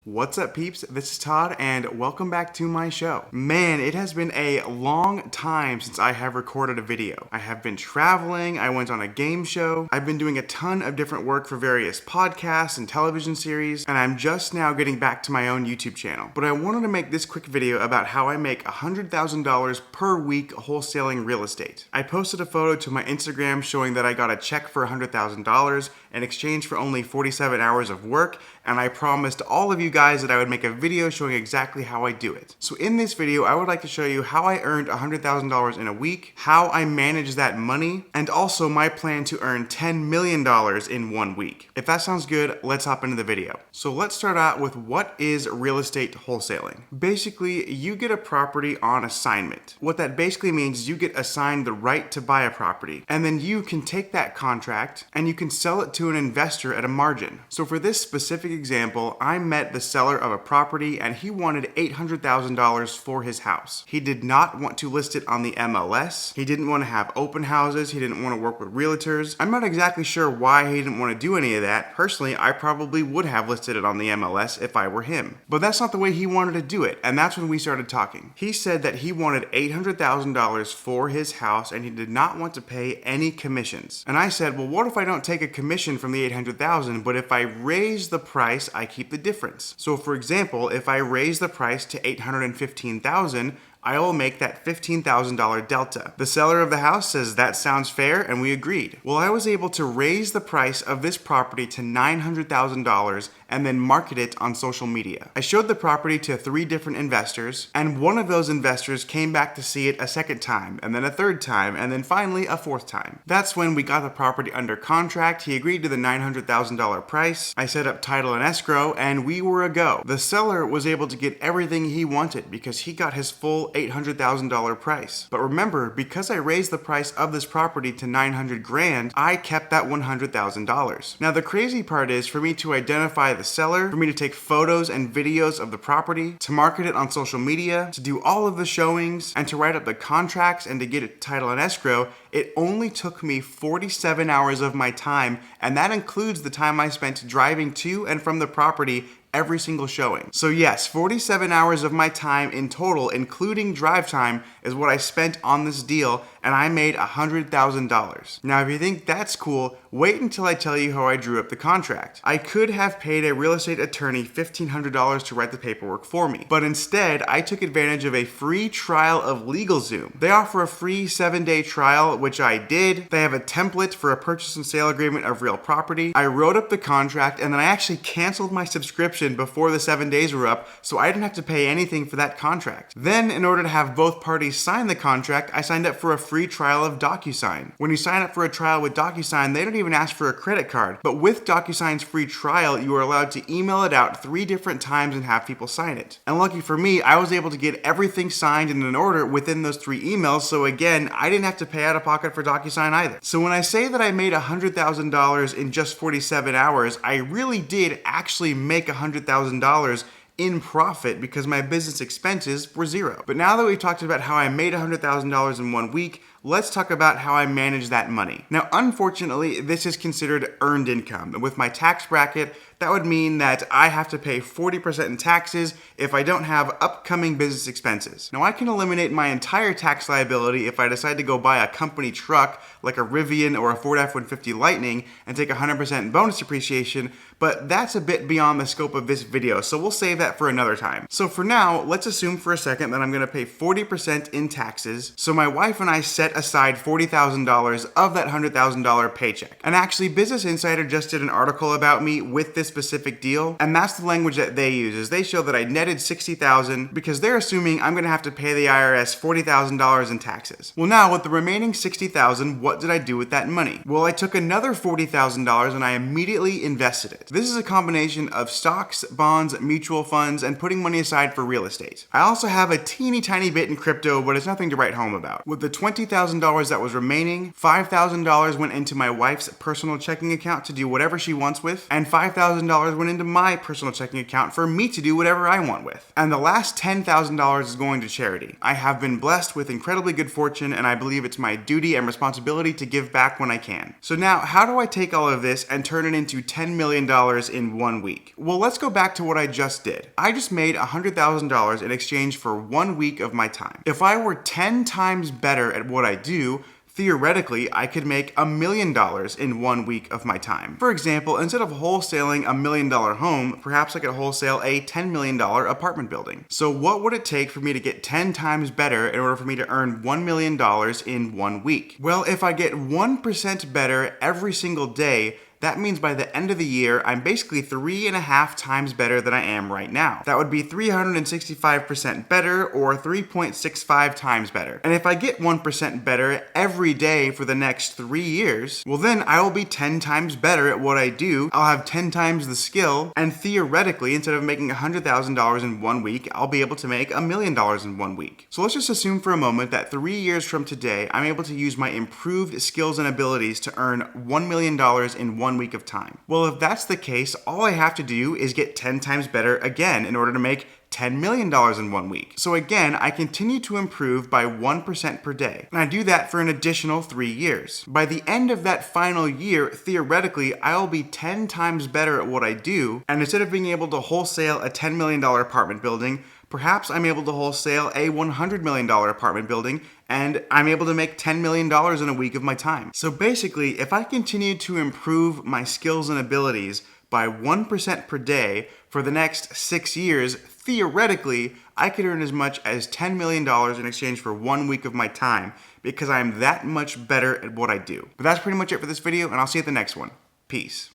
What's up, peeps? This is Todd, and welcome back to my show. Man, it has been a long time since I have recorded a video. I have been traveling, I went on a game show, I've been doing a ton of different work for various podcasts and television series, and I'm just now getting back to my own YouTube channel. But I wanted to make this quick video about how I make $100,000 per week wholesaling real estate. I posted a photo to my Instagram showing that I got a check for $100,000 in exchange for only 47 hours of work, and I promised all of you guys that I would make a video showing exactly how I do it. So in this video, I would like to show you how I earned $100,000 in a week, how I manage that money, and also my plan to earn $10 million in 1 week. If that sounds good, let's hop into the video. So let's start out with what is real estate wholesaling. Basically, you get a property on assignment. What that basically means is you get assigned the right to buy a property, and then you can take that contract and you can sell it to an investor at a margin. So for this specific example, I met the seller of a property and he wanted $800,000 for his house. He did not want to list it on the MLS. He didn't want to have open houses. He didn't want to work with realtors. I'm not exactly sure why he didn't want to do any of that. Personally, I probably would have listed it on the MLS if I were him. But that's not the way he wanted to do it, and that's when we started talking. He said that he wanted $800,000 for his house and he did not want to pay any commissions. And I said, well, what if I don't take a commission from the $800,000, but if I raise the price, I keep the difference? So for example, if I raise the price to $815,000, I will make that $15,000 delta. The seller of the house says that sounds fair, and we agreed. Well, I was able to raise the price of this property to $900,000 and then market it on social media. I showed the property to 3 different investors, and one of those investors came back to see it a second time, and then a third time, and then finally a 4th time. That's when we got the property under contract. He agreed to the $900,000 price. I set up title and escrow, and we were a go. The seller was able to get everything he wanted because he got his full $800,000 price. But remember, because I raised the price of this property to $900,000, I kept that $100,000. Now the crazy part is for me to identify the seller, for me to take photos and videos of the property, to market it on social media, to do all of the showings, and to write up the contracts and to get it title and escrow, it only took me 47 hours of my time, and that includes the time I spent driving to and from the property every single showing. So yes, 47 hours of my time in total, including drive time, is what I spent on this deal, and I made $100,000. Now, if you think that's cool, wait until I tell you how I drew up the contract. I could have paid a real estate attorney $1,500 to write the paperwork for me, but instead, I took advantage of a free trial of LegalZoom. They offer a free 7-day trial, which I did. They have a template for a purchase and sale agreement of real property. I wrote up the contract, and then I actually canceled my subscription before the 7 days were up, so I didn't have to pay anything for that contract. Then, in order to have both parties sign the contract, I signed up for a free trial of DocuSign. When you sign up for a trial with DocuSign, they don't even ask for a credit card. But with DocuSign's free trial, you are allowed to email it out 3 different times and have people sign it. And lucky for me, I was able to get everything signed and in order within those 3 emails, so again, I didn't have to pay out of pocket for DocuSign either. So when I say that I made $100,000 in just 47 hours, I really did actually make $100,000 in profit because my business expenses were 0. But now that we've talked about how I made $100,000 in 1 week, let's talk about how I manage that money. Now, unfortunately, this is considered earned income. And with my tax bracket, that would mean that I have to pay 40% in taxes if I don't have upcoming business expenses. Now, I can eliminate my entire tax liability if I decide to go buy a company truck like a Rivian or a Ford F-150 Lightning and take 100% bonus depreciation, but that's a bit beyond the scope of this video, so we'll save that for another time. So for now, let's assume for a second that I'm gonna pay 40% in taxes, so my wife and I set aside $40,000 of that $100,000 paycheck. And actually, Business Insider just did an article about me with this specific deal, and that's the language that they use, is they show that I netted $60,000 because they're assuming I'm gonna have to pay the IRS $40,000 in taxes. Well, now with the remaining $60,000, what did I do with that money? Well, I took another $40,000 and I immediately invested it. This is a combination of stocks, bonds, mutual funds, and putting money aside for real estate. I also have a teeny tiny bit in crypto, but it's nothing to write home about. With the $20,000 $3,000 that was remaining, $5,000 went into my wife's personal checking account to do whatever she wants with, and $5,000 went into my personal checking account for me to do whatever I want with. And the last $10,000 is going to charity. I have been blessed with incredibly good fortune, and I believe it's my duty and responsibility to give back when I can. So now, how do I take all of this and turn it into $10 million in 1 week? Well, let's go back to what I just did. I just made $100,000 in exchange for 1 week of my time. If I were 10 times better at what I do, theoretically, I could make $1 million in 1 week of my time. For example, instead of wholesaling a $1 million home, perhaps I could wholesale a $10 million apartment building. So what would it take for me to get 10 times better in order for me to earn $1 million in 1 week? Well, if I get 1% better every single day, that means by the end of the year, I'm basically 3.5 times better than I am right now. That would be 365% better, or 3.65 times better. And if I get 1% better every day for the next 3 years, well then I will be 10 times better at what I do. I'll have 10 times the skill, and theoretically, instead of making $100,000 in 1 week, I'll be able to make $1 million in 1 week. So let's just assume for a moment that 3 years from today, I'm able to use my improved skills and abilities to earn $1 million in 1 week of time. Well, if that's the case, all I have to do is get 10 times better again in order to make $10 million in 1 week. So again, I continue to improve by 1% per day. And I do that for an additional 3 years. By the end of that final year, theoretically, I'll be 10 times better at what I do. And instead of being able to wholesale a $10 million apartment building, perhaps I'm able to wholesale a $100 million apartment building, and I'm able to make $10 million in a week of my time. So basically, if I continue to improve my skills and abilities by 1% per day for the next 6 years, theoretically, I could earn as much as $10 million in exchange for 1 week of my time, because I'm that much better at what I do. But that's pretty much it for this video, and I'll see you at the next one. Peace.